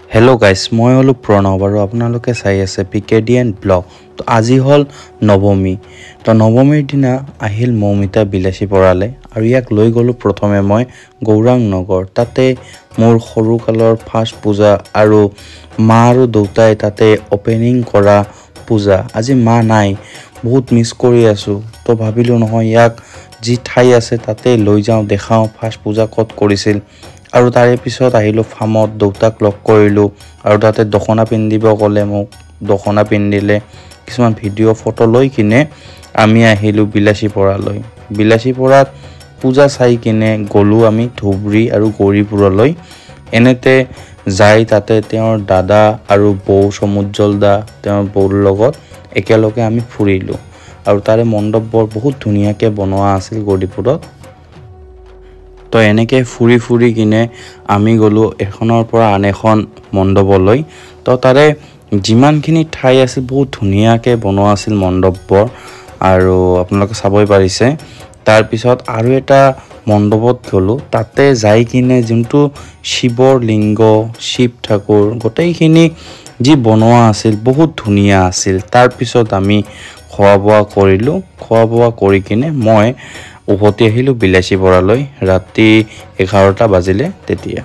hello guys মই হলো প্ৰণৱ আৰু আপোনালোকে চাই আছে পিকেডিএন ব্লগ তো আজি হল নৱমী তো নৱমীৰ দিনা আহিল মৌমিতা বিলাসী পৰালে আৰু ইয়াক লৈ গলো প্ৰথমে মই গৌৰাং নগৰ তাতে মোৰ সৰু কালৰ ফাৰ্ষ্ট পূজা আৰু মা আৰু দেউতাই তাতে ওপেনিং কৰা পূজা আজি মা নাই বহুত মিস কৰি আছো তো ভাবিলো নহয় ইয়াক যি ঠাই আছে তাতে লৈ যাও দেখাও ফাৰ্ষ্ট পূজা কত কৰিছিল আৰু তাৰে পিছত আহিলো ফামত দেউতাক লগ কৰিলো আৰু তাতে দখনা পিন্ধিব গলে মোক দখনা পিন্ধিলে কিছুমান ভিডিও ফটো লৈ কিনে আমি আহিলো বিলাসী পৰালৈ বিলাসী পৰাত পূজা চাই কিনে গলো আমি ধুবৰী আৰু গৌৰীপুৰলৈ এনেতে যাই তাতে তেওঁৰ দাদা আৰু বৌ সমুজ্জল দা তেওঁৰ বৌৰ লগত একেলগে আমি ফুৰিলো আৰু তাৰে মণ্ডপবোৰ বহুত ধুনিয়াকে বনোৱা আছিল গৌৰীপুৰত তো এনেকে ফুৰি কিনে আমি গলো এখনৰ পৰা আন এখন মণ্ডপলৈ তো তাৰে যিমানখিনি ঠাই আছিল বহুত ধুনিয়াকে বনোৱা আছিল মণ্ডপবোৰ আৰু আপোনালোকে চাবই পাৰিছে তাৰ পিছত আৰু এটা মণ্ডপত গলো তাতে যাই কিনে যোনটো শিৱৰ লিংগ শিৱ ঠাকুৰ গোটেইখিনি যি বনোৱা আছিল বহুত ধুনিয়া আছিল তাৰ পিছত আমি খোৱা বোৱা কৰি কিনে মই উভতি আহিলো বিলাসী পৰালৈ ৰাতি 11টা বাজিলে তেতিয়া